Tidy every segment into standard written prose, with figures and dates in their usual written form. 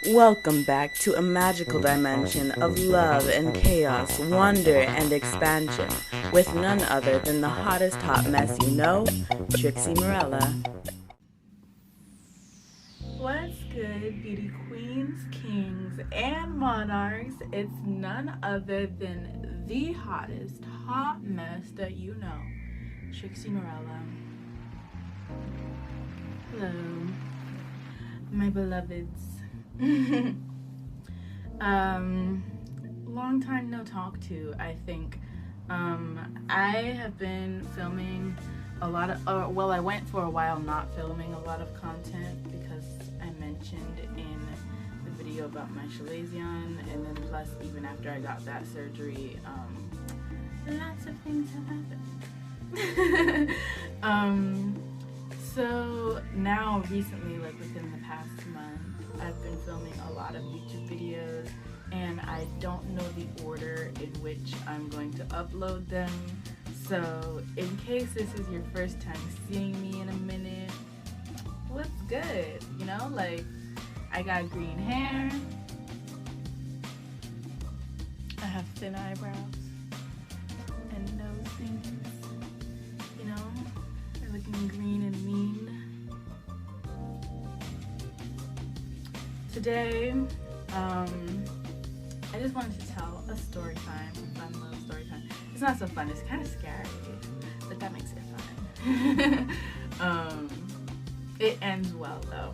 Welcome back to a magical dimension of love and chaos, wonder and expansion, with none other than the hottest hot mess you know, Trixie Morella. What's good, beauty queens, kings, and monarchs? It's none other than the hottest hot mess that you know, Trixie Morella. Hello, my beloveds. Long time no talk to, I think. I have been filming a lot of, I went for a while not filming a lot of content because I mentioned in the video about my chalazion, and then plus even after I got that surgery, lots of things have happened. So now recently, like within the past month, I've been filming a lot of YouTube videos, and I don't know the order in which I'm going to upload them. So in case this is your first time seeing me in a minute, what's good? You know, like I got green hair, I have thin eyebrows and nose things, you know, they're looking green and mean. Today, I just wanted to tell a story time, a fun little story time. It's not so fun, it's kind of scary, but that makes it fun. It ends well though.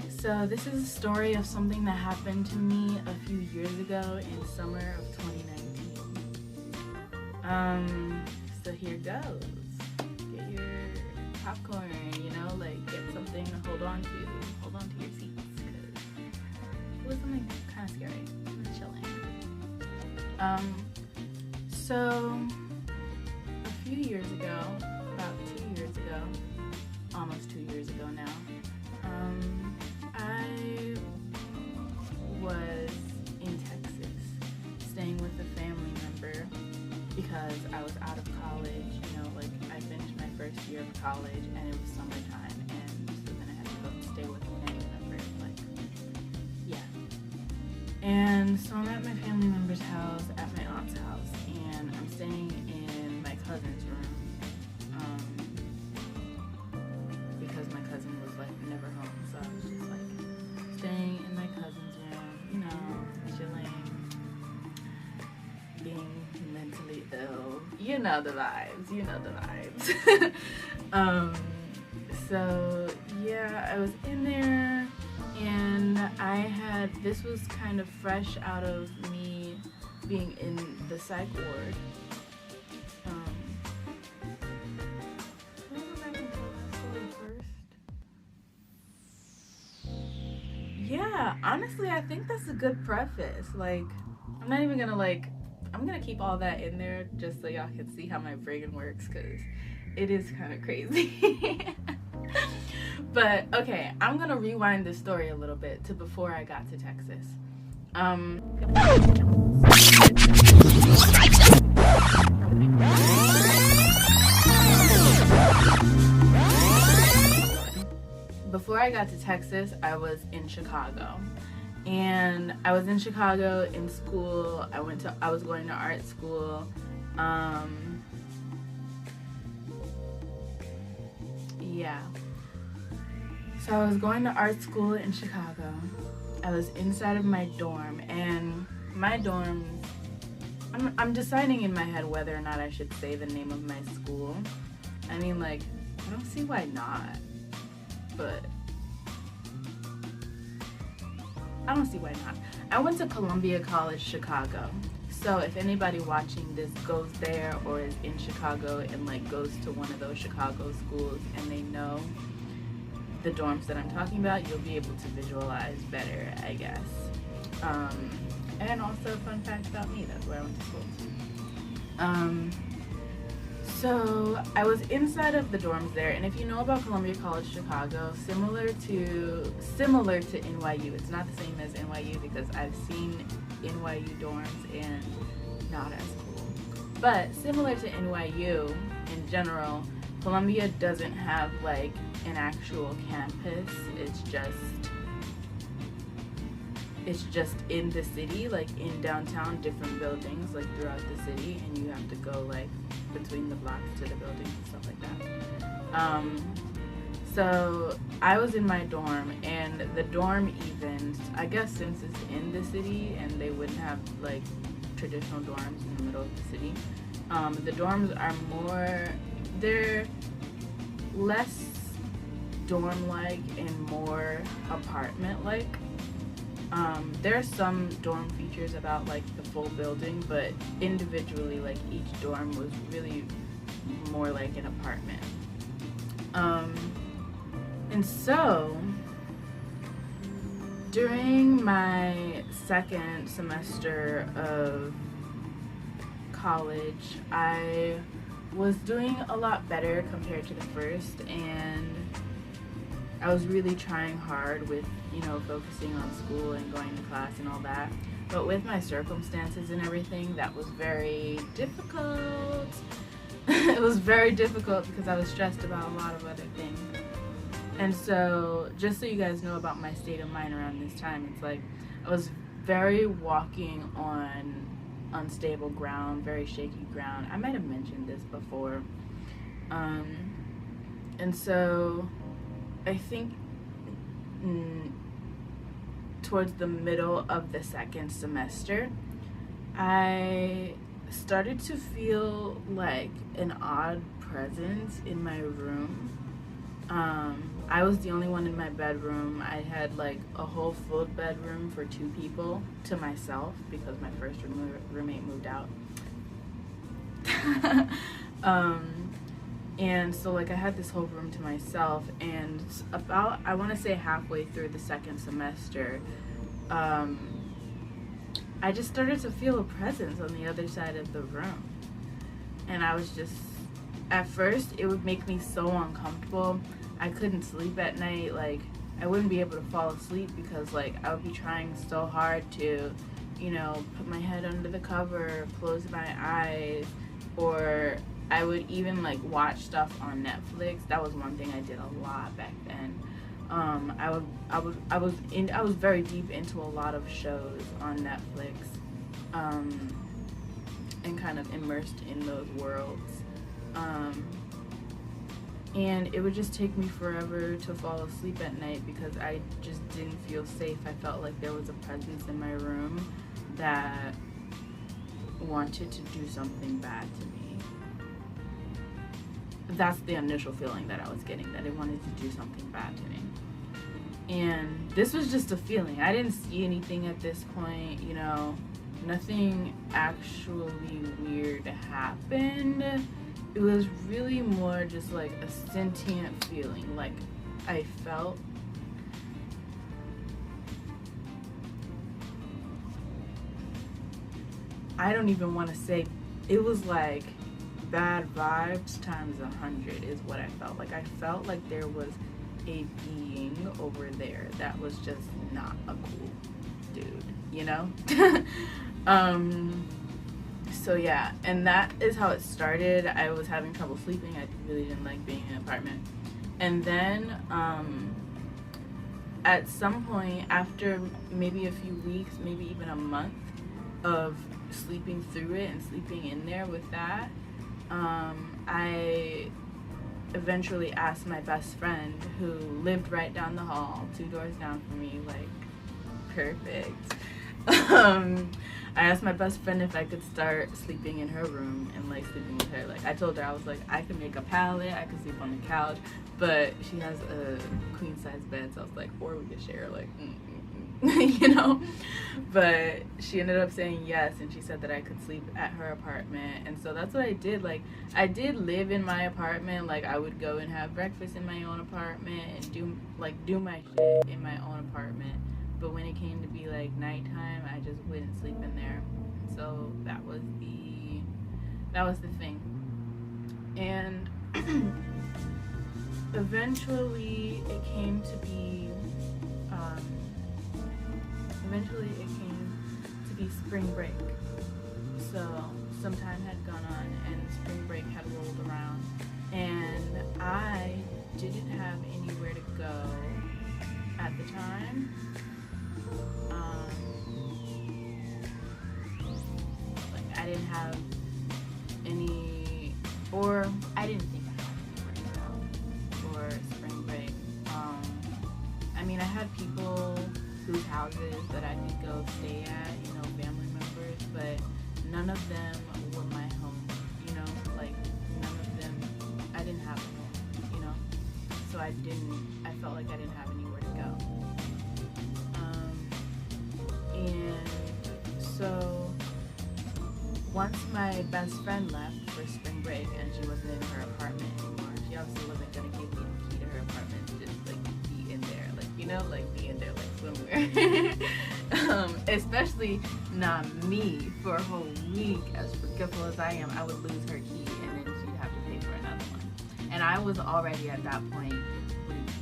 So this is a story of something that happened to me a few years ago in summer of 2019. So here goes. Get your popcorn, you know, like get something to hold on to your seats. It was something kind of scary and chilling. So a few years ago, about 2 years ago, almost 2 years ago now, I was in Texas staying with a family member because I was out of college. You know, like I finished my first year of college and it was summertime, and so then I had to go stay with a family member. And so I'm at my family member's house, at my aunt's house, and I'm staying in my cousin's room, because my cousin was like never home, so I was just like staying in my cousin's room, you know, chilling, being mentally ill, you know the vibes. So yeah, I was in there. And this was kind of fresh out of me being in the psych ward. Can I go back and tell that story first? Yeah, honestly, I think that's a good preface. Like, I'm not even gonna I'm gonna keep all that in there just so y'all can see how my brain works, because it is kind of crazy. But okay, I'm gonna rewind this story a little bit to before I got to Texas. Before I got to Texas, I was in Chicago. And I was in Chicago in school. I was going to art school. Yeah. So I was going to art school in Chicago. I was inside of my dorm, and my dorm, I'm deciding in my head whether or not I should say the name of my school. I mean, like, I don't see why not, but I don't see why not. I went to Columbia College, Chicago. So if anybody watching this goes there or is in Chicago and like goes to one of those Chicago schools and they know the dorms that I'm talking about, you'll be able to visualize better, I guess. And also, fun fact about me, that's where I went to school. So I was inside of the dorms there, and if you know about Columbia College Chicago, similar to NYU, it's not the same as NYU because I've seen NYU dorms and not as cool. But similar to NYU in general, Columbia doesn't have like an actual campus. It's just it's just in the city, like in downtown, different buildings like throughout the city, and you have to go like between the blocks to the buildings and stuff like that. So I was in my dorm, and the dorm even, I guess since it's in the city and they wouldn't have like traditional dorms in the middle of the city, the dorms are more, they're less dorm-like and more apartment-like. There are some dorm features about like the full building, but individually, like each dorm was really more like an apartment. And so during my second semester of college, I was doing a lot better compared to the first, and I was really trying hard with, you know, focusing on school and going to class and all that. But with my circumstances and everything, that was very difficult. It was very difficult because I was stressed about a lot of other things. And so, just so you guys know about my state of mind around this time, it's like I was very walking on unstable ground, very shaky ground. I might have mentioned this before. And so I think towards the middle of the second semester, I started to feel like an odd presence in my room. I was the only one in my bedroom. I had like a whole full bedroom for 2 people to myself because my first roommate moved out. And so like I had this whole room to myself, and about, I want to say halfway through the second semester, I just started to feel a presence on the other side of the room. And I was just, at first it would make me so uncomfortable. I couldn't sleep at night. Like I wouldn't be able to fall asleep because like I would be trying so hard to, you know, put my head under the cover, close my eyes, or I would even like watch stuff on Netflix. That was one thing I did a lot back then. I was very deep into a lot of shows on Netflix, and kind of immersed in those worlds. And it would just take me forever to fall asleep at night because I just didn't feel safe. I felt like there was a presence in my room that wanted to do something bad to me. That's the initial feeling that I was getting, that it wanted to do something bad to me. And this was just a feeling. I didn't see anything at this point, you know, nothing actually weird happened. It was really more just like a sentient feeling. Like I felt I don't even want to say, it was like bad vibes times 100 is what I felt. Like I felt like there was a being over there that was just not a cool dude, you know? So yeah, and that is how it started. I was having trouble sleeping. I really didn't like being in an apartment. And then at some point, after maybe a few weeks, maybe even a month of sleeping through it and sleeping in there with that, I eventually asked my best friend, who lived right down the hall, 2 doors down from me, like perfect. I asked my best friend if I could start sleeping in her room and like sleeping with her. Like I told her, I was like, I could make a pallet, I could sleep on the couch, but she has a queen size bed, so I was like, or we could share, like, you know? But she ended up saying yes, and she said that I could sleep at her apartment, and so that's what I did. Like I did live in my apartment. Like I would go and have breakfast in my own apartment and do my shit in my own apartment. But when it came to be like nighttime, I just wouldn't sleep in there. So that was the thing. And eventually it came to be spring break. So some time had gone on and spring break had rolled around, and I didn't have anywhere to go at the time. didn't have any, or I didn't think I had anywhere to go for spring break. I mean, I had people whose houses that I could go stay at, you know, family members, but none of them were my home, you know, like none of them, I didn't have a home, you know, so I felt like I didn't have anywhere to go. And so once my best friend left for spring break and she wasn't in her apartment anymore, she obviously wasn't going to give me the key to her apartment, just like be in there, like, you know, like be in there like swimwear. Especially not me for a whole week. As forgetful as I am, I would lose her key and then she'd have to pay for another one. And I was already at that point,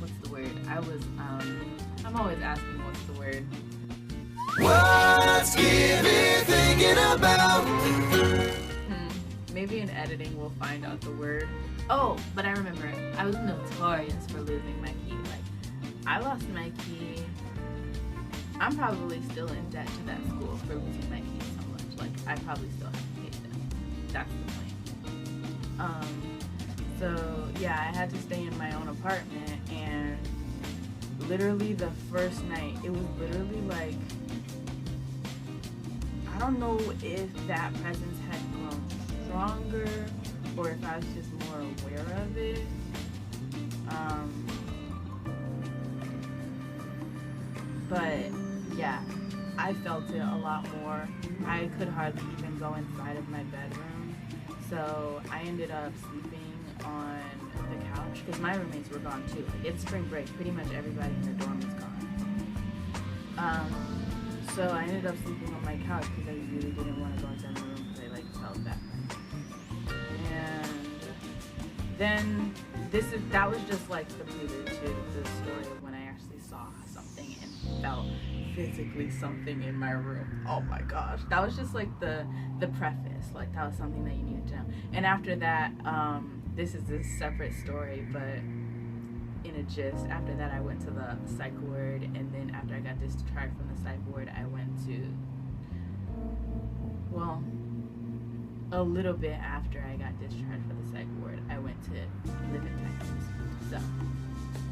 what's the word? I'm always asking what's the word. What's Gibby thinking about? Maybe in editing we'll find out the word. Oh, but I remember it. I was notorious for losing my key. Like, I lost my key. I'm probably still in debt to that school for losing my key so much. Like, I probably still have to pay them. That's the point. So yeah, I had to stay in my own apartment, and literally the first night, it was literally like, I don't know if that presence had grown stronger or if I was just more aware of it. But yeah, I felt it a lot more. I could hardly even go inside of my bedroom. So I ended up sleeping on the couch because my roommates were gone too. Like, it's spring break, pretty much everybody in the dorm is gone. So I ended up sleeping on my couch because I really didn't want to go inside my room because I like felt that way. And then that was just like the prelude to the story of when I actually saw something and felt physically something in my room. Oh my gosh, that was just like the preface. Like, that was something that you needed to know. And after that, this is a separate story, but in a gist, after that I went to the psych ward, and then after I got discharged from the psych ward, I went to, well, a little bit after I got discharged from the psych ward, I went to live in Texas. So,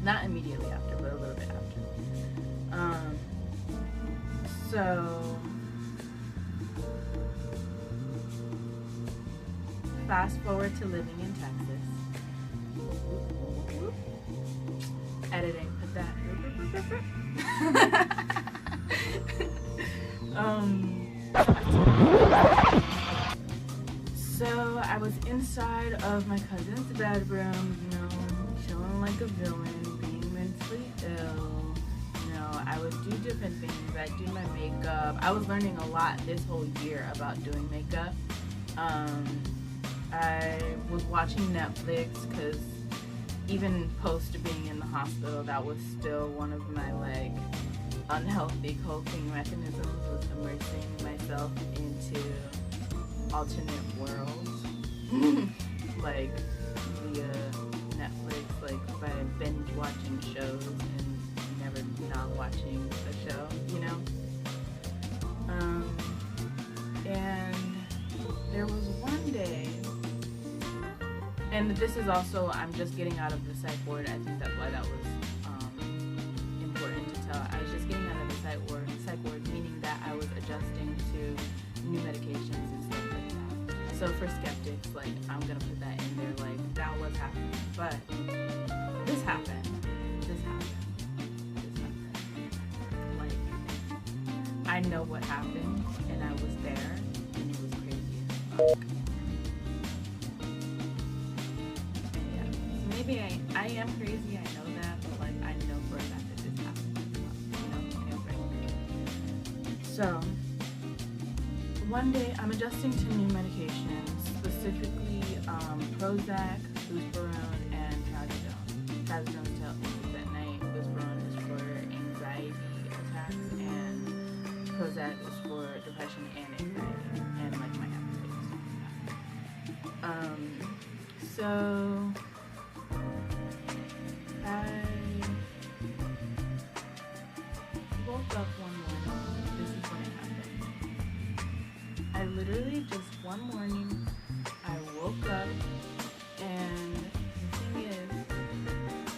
not immediately after, but a little bit after. So, fast forward to living in Texas. Editing, put that. So I was inside of my cousin's bedroom, you know, chilling like a villain, being mentally ill. You know, I would do different things. I'd do my makeup. I was learning a lot this whole year about doing makeup. I was watching Netflix because even post being in the hospital, that was still one of my like unhealthy coping mechanisms, was immersing myself into alternate worlds, like via Netflix, like by binge watching shows and never not watching a show, you know. And there was one day. And this is also, I'm just getting out of the psych ward. I think that's why that was important to tell. I was just getting out of the psych ward, meaning that I was adjusting to new medications and stuff like that. So for skeptics, like, I'm gonna put that in there, like, that was happening. But this happened. Like, I know what happened, and I was there, and it was crazy as fuck. Maybe I am crazy, I know that, but like, I know for a fact that this happened, you know, So, one day I'm adjusting to new medications, specifically Prozac, Buspirone, and Trazodone. Trazodone is to help me sleep at night, Buspirone is for anxiety attacks, and Prozac is for depression and anxiety, and like my appetite. So I woke up one morning. This is when it happened. I I literally just one morning, I woke up, and the thing is,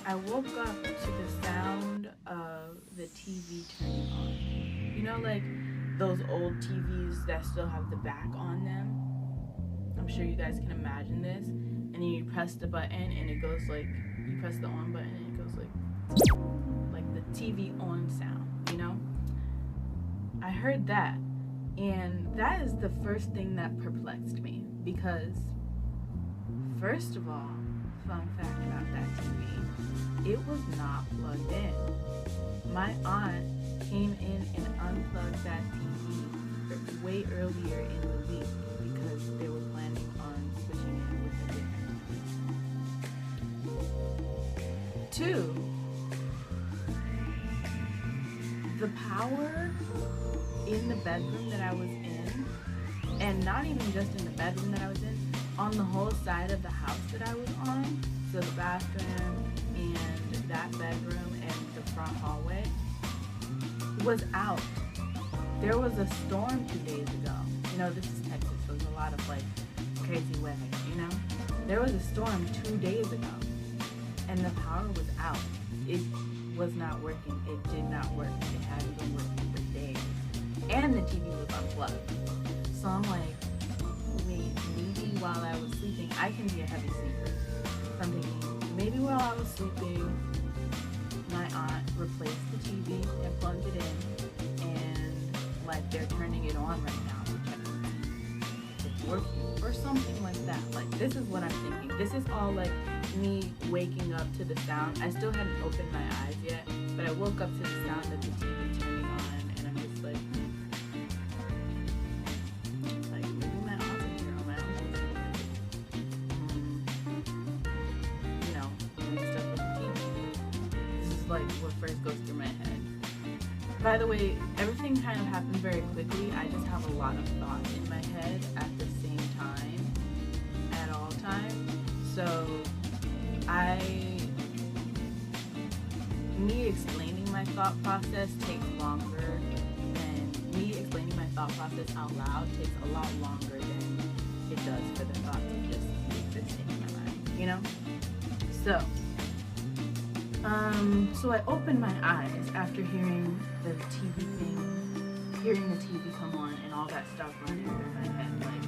I woke up to the sound of the TV turning on. You know, like those old TVs that still have the back on them? I'm sure you guys can imagine this. And then you press the button and it goes like, you press the on button and it goes like the TV on sound, you know? I heard that. And that is the first thing that perplexed me. Because, first of all, fun fact about that TV, it was not plugged in. My aunt came in and unplugged that TV way earlier in the week because they were planning on switching it with a different TV. Two, the power in the bedroom that I was in, and not even just in the bedroom that I was in, on the whole side of the house that I was on, so the bathroom and that bedroom and the front hallway, was out. There was a storm 2 days ago. You know, this is Texas, so there's a lot of like crazy weather, you know? There was a storm 2 days ago, and the power was out. It was not working. It did not work. It hadn't been working for days. And the TV was unplugged. So I'm like, wait, maybe while I was sleeping, I can be a heavy sleeper. So I'm thinking, maybe while I was sleeping, my aunt replaced the TV and plugged it in, and like they're turning it on right now to check if it's working or something like that. Like, this is what I'm thinking. This is all like me waking up to the sound. I still hadn't opened my eyes yet, but I woke up to the sound of the TV turning on, and I'm just like maybe my aunt's in here on my own. You know, doing stuff with the TV. This is like what first goes through my head. By the way, everything kind of happened very quickly. I just have a lot of thoughts in my head at the same time, at all times. So me explaining my thought process takes longer, and me explaining my thought process out loud takes a lot longer than it does for the thought to just be existing in my mind, you know? So I opened my eyes after hearing the TV come on and all that stuff running through my head, like,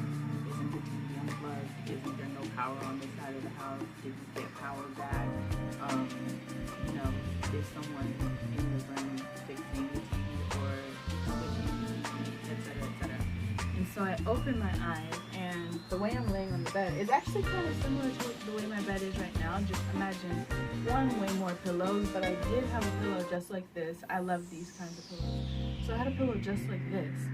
isn't the TV unplugged? Isn't there no power on this side of the house? Did you get power back? You know, is someone in the room fixing the TV or switching the TV, etc., etc. And so I opened my eyes, and the way I'm laying on the bed is actually kind of similar to the way my bed is right now. Just imagine way more pillows, but I did have a pillow just like this. I love these kinds of pillows. So I had a pillow just like this,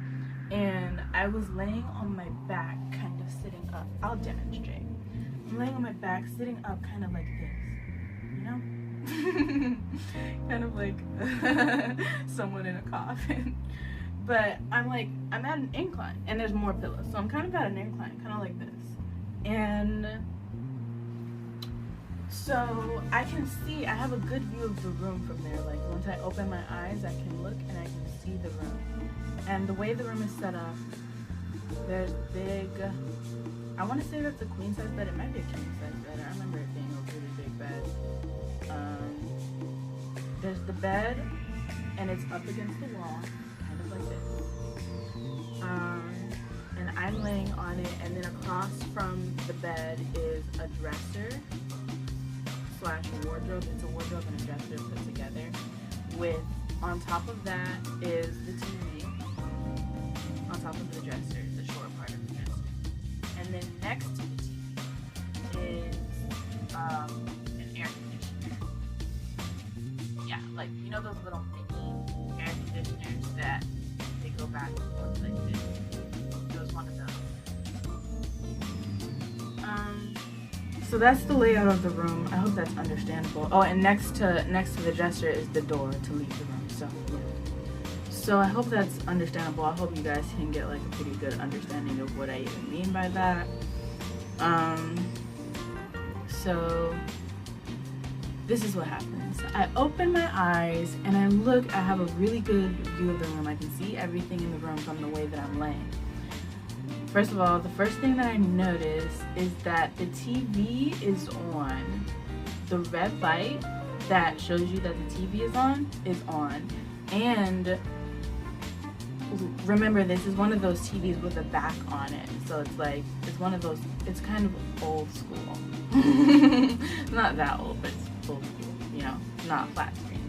and I was laying on my back, kind of sitting up. I'll demonstrate. I'm laying on my back, sitting up, kind of like this, you know? Kind of like someone in a coffin. But I'm at an incline, and there's more pillows, so I'm kind of at an incline, kind of like this. And so I can see, I have a good view of the room from there. Like, once I open my eyes, I can look and I can see the room. And the way the room is set up, there's big, I want to say that's a queen size bed. It might be a king size bed. I remember it being a really big bed. There's the bed, and it's up against the wall, kind of like this. And I'm laying on it, and then across from the bed is a dresser / wardrobe. It's a wardrobe and a dresser put together. With, on top of that is the TV. On top of the dresser, the short part of the dresser. And then next to the TV is an air conditioner. Yeah, like, you know those little mini air conditioners that they go back and forth like this? It was one of those. So that's the layout of the room. I hope that's understandable. Oh, and next to the dresser is the door to leave the room. So yeah. So I hope that's understandable. I hope you guys can get like a pretty good understanding of what I even mean by that. So this is what happens. I open my eyes and I look. I have a really good view of the room. I can see everything in the room from the way that I'm laying. First of all, the first thing that I noticed is that the TV is on. The red light that shows you that the TV is on. And remember, this is one of those TVs with a back on it. So it's like, it's one of those, it's kind of old school. Not that old, but it's old school, you know, not flat screen.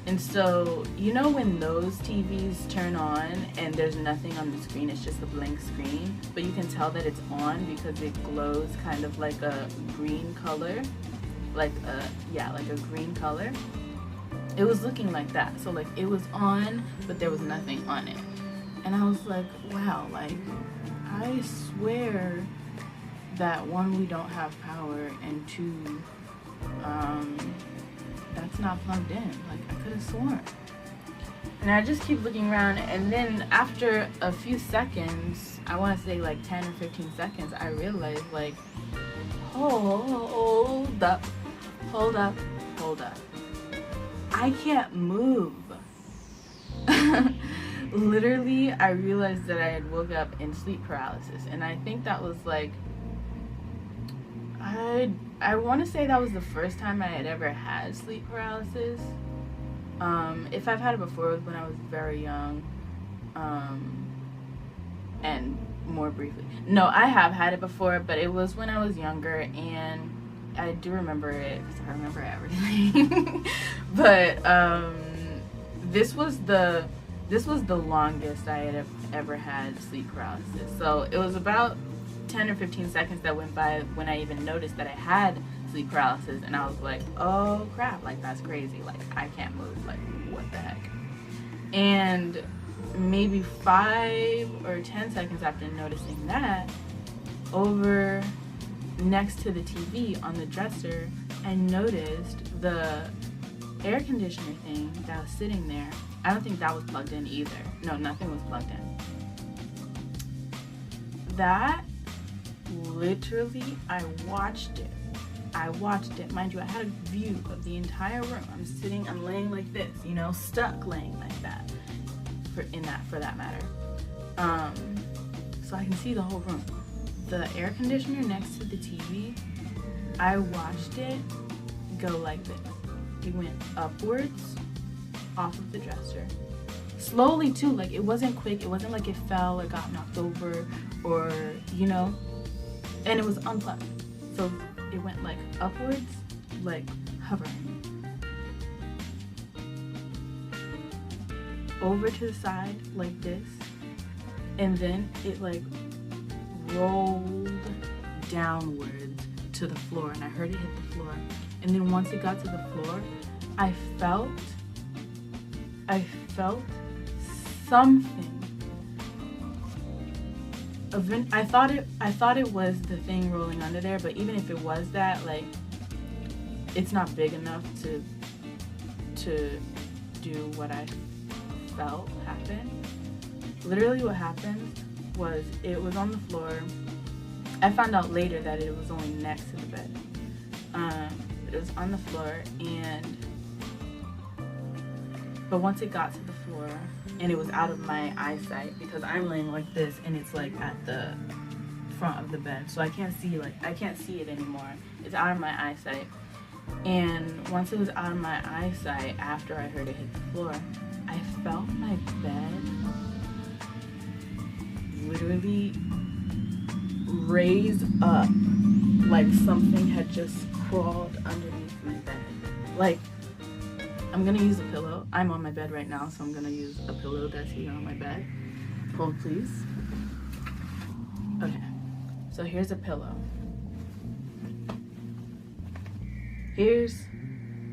And so, you know when those TVs turn on and there's nothing on the screen, it's just a blank screen, but you can tell that it's on because it glows kind of like a green color, like a green color. It was looking like that. So like it was on, but there was nothing on it. And I was like, wow, like I swear that one, we don't have power, and two, that's not plugged in. Like I could have sworn. And I just keep looking around, and then after a few seconds, I want to say like 10 or 15 seconds, I realized like, hold up. I can't move. Literally, I realized that I had woke up in sleep paralysis, and I think that was like, I want to say that was the first time I had ever had sleep paralysis. If I've had it before, it was when I was very young, and more briefly. No, I have had it before, but it was when I was younger, and I do remember it because I remember everything. But this was the longest I had ever had sleep paralysis. So it was about 10 or 15 seconds that went by when I even noticed that I had sleep paralysis, and I was like, oh crap, like that's crazy, like I can't move, like what the heck. And maybe 5 or 10 seconds after noticing that, over next to the TV on the dresser, I noticed the air conditioner thing that was sitting there. I don't think that was plugged in either. No, nothing was plugged in. That, literally, I watched it. Mind you, I had a view of the entire room. I'm laying like this, you know, stuck laying like that, for that matter. So I can see the whole room. The air conditioner next to the TV, I watched it go like this. It went upwards off of the dresser. Slowly too, like it wasn't quick, it wasn't like it fell or got knocked over or, you know, and it was unplugged. So it went like upwards, like hovering. Over to the side like this, and then it like rolled downwards to the floor, and I heard it hit the floor. And then once it got to the floor, I felt something. I thought it was the thing rolling under there, but even if it was that, like, it's not big enough to do what I felt happen. Literally what happened was it was on the floor. I found out later that it was only next to the bed. But it was on the floor, but once it got to the floor, and it was out of my eyesight because I'm laying like this and it's like at the front of the bed, so I can't see it anymore. It's out of my eyesight. And once it was out of my eyesight, after I heard it hit the floor, I felt my bed literally raise up, like something had just crawled underneath my bed. Like, I'm gonna use a pillow. I'm on my bed right now, so I'm gonna use a pillow that's here on my bed. Hold, please. Okay, so here's a pillow. Here's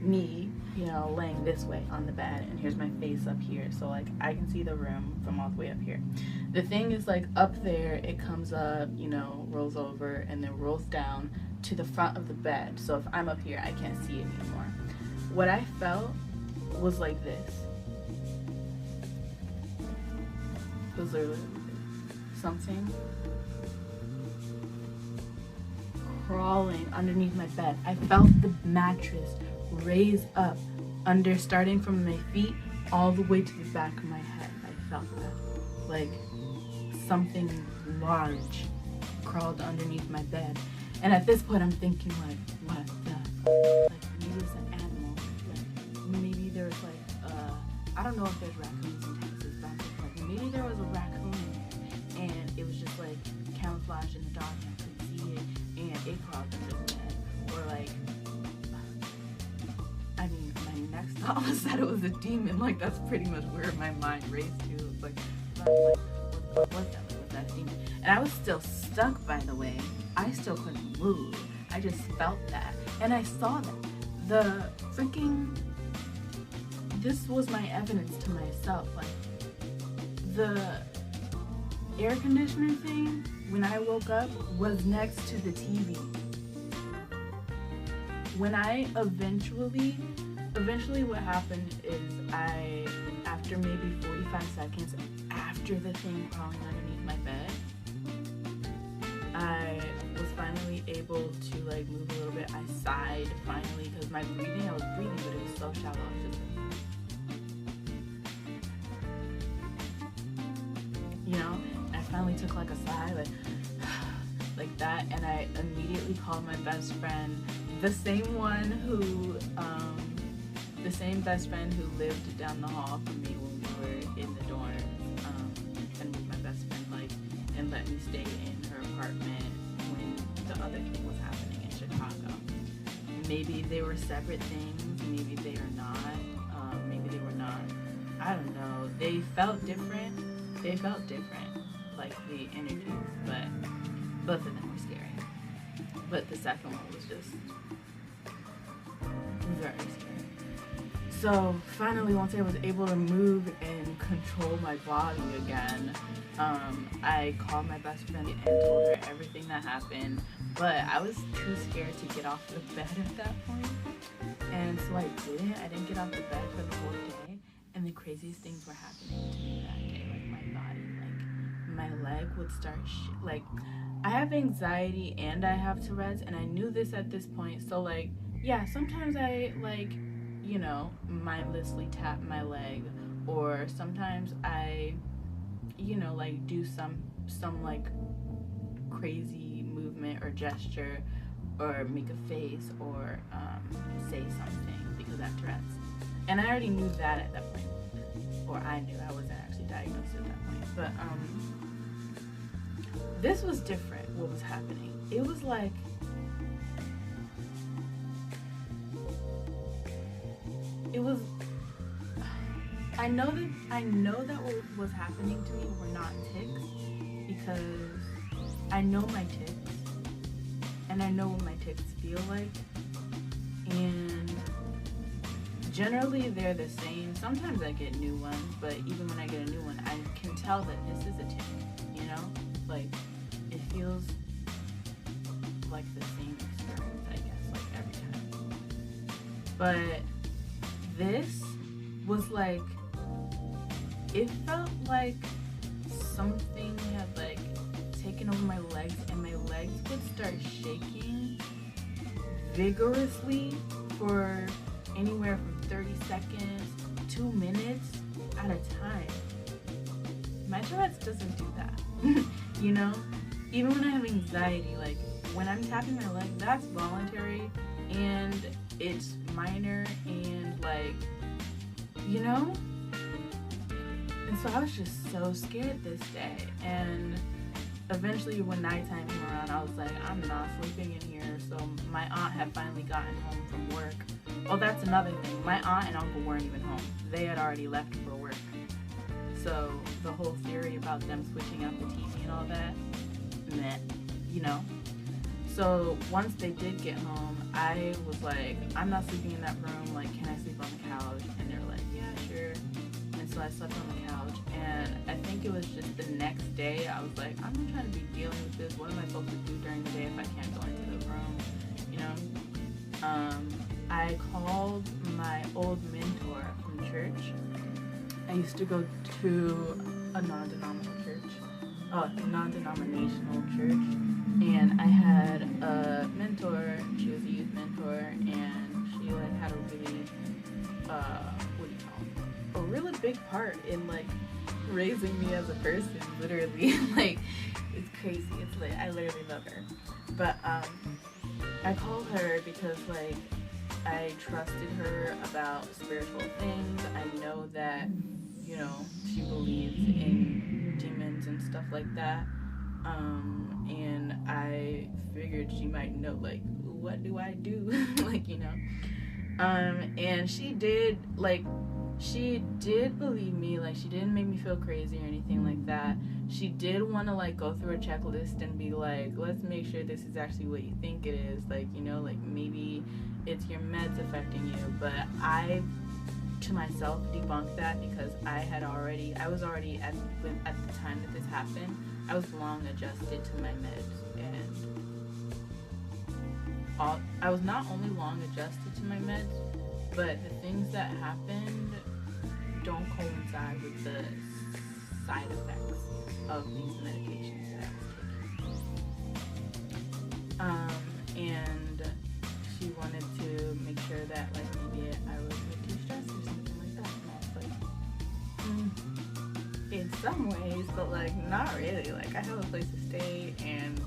me, you know, laying this way on the bed, and here's my face up here, so like I can see the room from all the way up here. The thing is, like, up there it comes up, you know, rolls over, and then rolls down to the front of the bed. So if I'm up here, I can't see it anymore. What I felt was like this. It was literally something crawling underneath my bed. I felt the mattress raise up starting from my feet all the way to the back of my head. I felt that. Like something large crawled underneath my bed. And at this point, I'm thinking, like, what the? Like, maybe it's an animal. Like, maybe there's, like, I don't know if there's raccoons in Texas, but I'm thinking, like, maybe there was a raccoon and it was just, like, camouflaged in the dark and I couldn't see it, and it crawled under the bed. Or, like, I mean, my next thought was that it was a demon. Like, that's pretty much where my mind raced to. It's like, what was that? Like, was that a demon? And I was still stuck, by the way. I still couldn't move. I just felt that. And I saw that. The freaking... This was my evidence to myself. Like, the air conditioner thing, when I woke up, was next to the TV. When I eventually what happened is after maybe 45 seconds after the thing crawling underneath my bed, I was finally able to, like, move a little bit. I sighed finally because I was breathing, but it was so shallow. I was just like, you know, and I finally took, like, a sigh, like that, and I immediately called my best friend, the same best friend who lived down the hall from me when we were in the dorms, and was my best friend, like, and let me stay in her apartment when the other thing was happening in Chicago. Maybe they were separate things, maybe they are not, maybe they were not, I don't know. They felt different, like the energies, but both of them were scary. But the second one was just very scary. So finally, once I was able to move and control my body again, I called my best friend and told her everything that happened, but I was too scared to get off the bed at that point, and so I didn't get off the bed for the whole day, and the craziest things were happening to me that day. Like, my body, like, my leg would start, like, I have anxiety and I have Tourette's, and I knew this at this point, so, like, yeah, sometimes I, like, you know, mindlessly tap my leg, or sometimes I, you know, like, do some like crazy movement or gesture, or make a face, or say something because I have Tourette's. And I already knew that at that point, or I knew. I wasn't actually diagnosed at that point, but this was different. What was happening? It was like, it was, I know that what was happening to me were not tics, because I know my tics, and I know what my tics feel like, and generally they're the same. Sometimes I get new ones, but even when I get a new one, I can tell that this is a tic, you know? Like, it feels like the same experience, I guess, like, every time. But this was like, it felt like something had, like, taken over my legs, and my legs would start shaking vigorously for anywhere from 30 seconds, 2 minutes at a time. My Tourette's doesn't do that, you know? Even when I have anxiety, like, when I'm tapping my leg, that's voluntary, and it's minor, and, like, you know? And so I was just so scared this day, and eventually when nighttime came around, I was like, I'm not sleeping in here. So my aunt had finally gotten home from work. Oh, that's another thing. My aunt and uncle weren't even home. They had already left for work. So the whole theory about them switching out the TV and all that, meh, you know? So once they did get home, I was like, I'm not sleeping in that room. Like, can I sleep on the couch? And they were like, yeah, sure. And so I slept on the couch. And I think it was just the next day, I was like, I'm not trying to be dealing with this. What am I supposed to do during the day if I can't go into the room? You know? I called my old mentor from church. I used to go to a non-denominational church, and I had a mentor. She was a youth mentor, and she, like, had a really, a really big part in, like, raising me as a person, literally. Like, it's crazy. It's like, I literally love her. But I call her because, like, I trusted her about spiritual things. I know that, you know, she believes in demons and stuff like that. And I figured she might know, like, what do I do? Like, you know. And she did believe me. Like, she didn't make me feel crazy or anything like that. She did want to, like, go through a checklist and be like, let's make sure this is actually what you think it is. Like, you know, like, maybe it's your meds affecting you. But I, to myself, debunked that because I was already at the time that this happened, I was long adjusted to my meds. And I was not only long adjusted to my meds, but the things that happened don't coincide with the side effects of these medications that I was taking. And she wanted to make sure that, like, maybe I was like, too stressed or something like that. And I was like, in some ways, but, like, not really. Like, I have a place to stay, and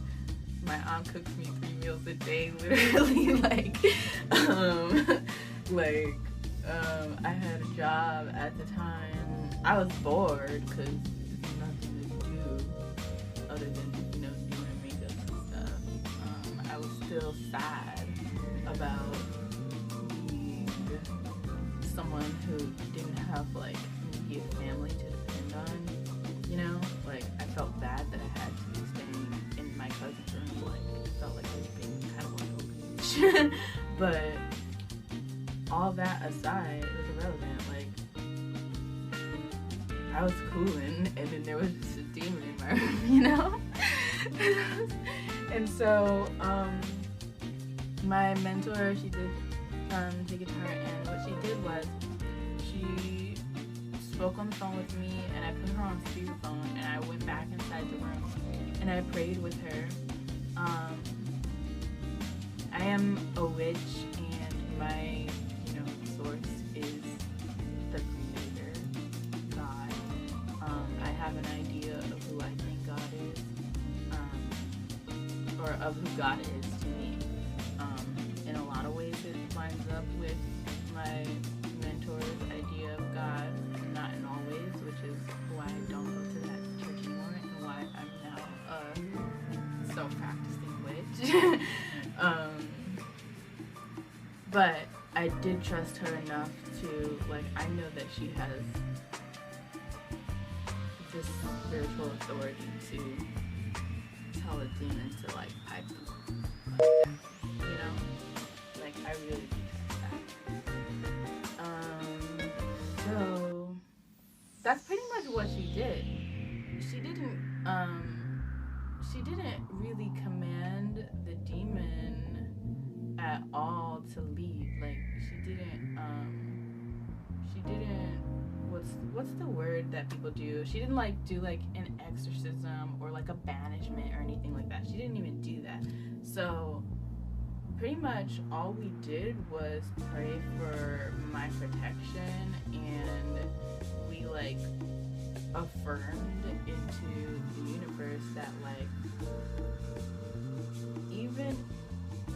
my aunt cooks me 3 meals a day, literally. I had a job at the time. I was bored because there's nothing to do other than, you know, doing makeup and stuff. I was still sad about being someone who didn't have, like, immediate family to depend on, you know? Like, I felt bad that I had to be staying in my cousin's room. Like, it felt like I was being kind of like a bitch. But all that aside, it was irrelevant. Like, I was cooling, and then there was just a demon in my room, you know? And so, my mentor, she did the guitar, and what she did was, she spoke on the phone with me, and I put her on speakerphone, and I went back inside the room, and I prayed with her. I am a witch, and my, you know, source is the Creator, God. I have an idea of who I think God is, or of who God is to me. In a lot of ways, it lines up with my mentor's idea of God, not in all ways, which is why I don't go to that church anymore, and why I'm now a self-practicing witch. But I did trust her enough to, like, I know that she has this spiritual authority to tell a demon to, like, pipe them, like that, you know? Like, I really do trust that. So that's pretty much what she did. She didn't really command the demon at all to leave. Like, she didn't what's the word that people do? She didn't, like, do, like, an exorcism or, like, a banishment or anything like that. She didn't even do that. So pretty much all we did was pray for my protection, and we, like, affirmed into the universe that, like, even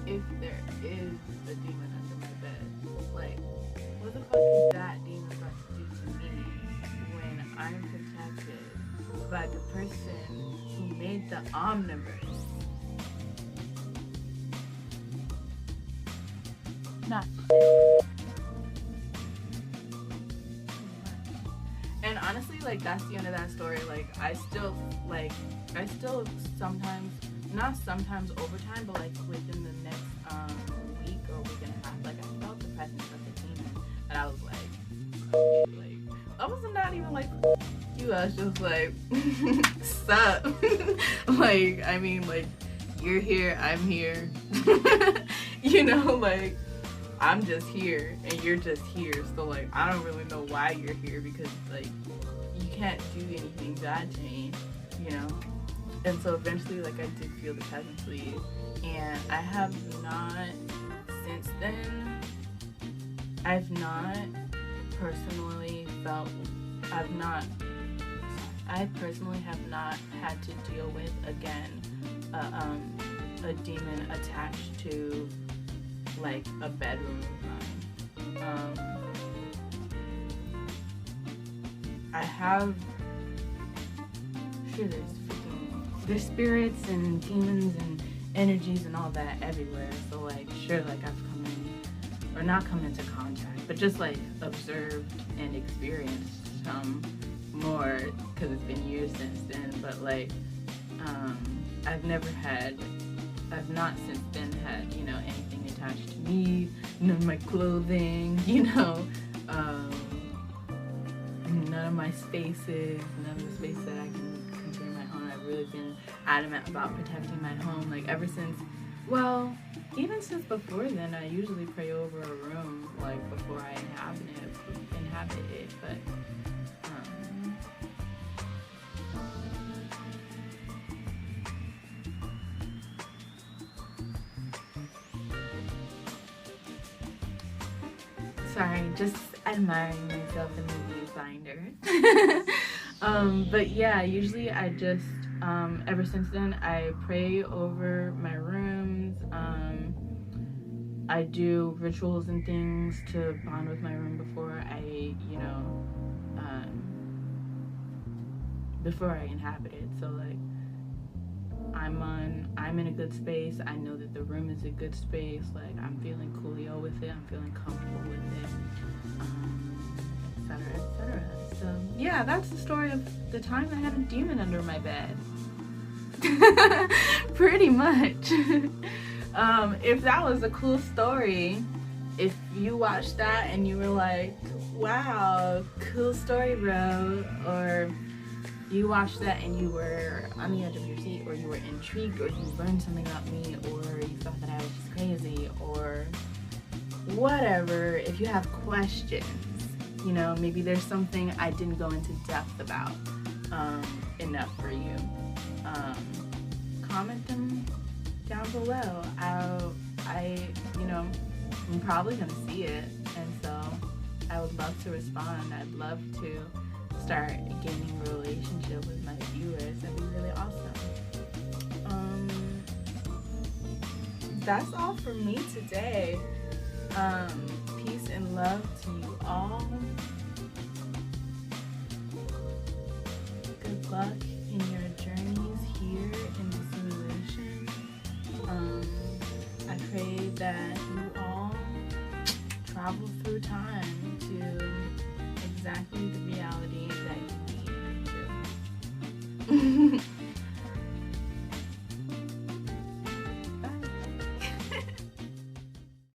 if there is a demon under my bed, like, what the fuck is that demon about to do to me when I'm protected by the person who made the omniverse? Not shit. And honestly, like, that's the end of that story. Like, I still sometimes, not sometimes over time, but, like, within the next week or week and a half, like, I felt the presence of the demon, and I was like, I was not even like, you, I was just like, sup? Like, I mean, like, you're here, I'm here. You know, like, I'm just here and you're just here, so, like, I don't really know why you're here, because, like, you can't do anything bad to me, you know? And so eventually, like, I did feel the presence leave, and I have not, since then, I've not personally felt, I've not I personally have not had to deal with, again, a demon attached to like a bedroom of mine. I have, sure, there's spirits and demons and energies and all that everywhere. So like, sure, like I've come in, or not come into contact, but just like observed and experienced some more, because it's been years since then. But like, I've not since then had, you know, anything attached to me, none of my clothing, you know, none of my spaces, none of the space that I can consider my own. I've really been adamant about protecting my home, like ever since, well, even since before then. I usually pray over a room, like before I inhabit it, but sorry, just admiring myself in the viewfinder. But yeah, usually I just, ever since then, I pray over my rooms. I do rituals and things to bond with my room before I, you know, before I inhabit it. So like, I'm in a good space. I know that the room is a good space. Like, I'm feeling coolio with it. I'm feeling comfortable with it, etc., etc. So yeah, that's the story of the time I had a demon under my bed. Pretty much. If that was a cool story, if you watched that and you were like, wow, cool story, bro, or you watched that and you were on the edge of your seat, or you were intrigued, or you learned something about me, or you thought that I was just crazy, or whatever, if you have questions, you know, maybe there's something I didn't go into depth about enough for you, comment them down below. You know, I'm probably gonna see it, and so I would love to respond. I'd love to start gaining a relationship with my viewers. That'd be really awesome. That's all for me today. Peace and love to you all. Good luck in your journeys here in the simulation. I pray that you all travel through time to exactly the reality that you need to.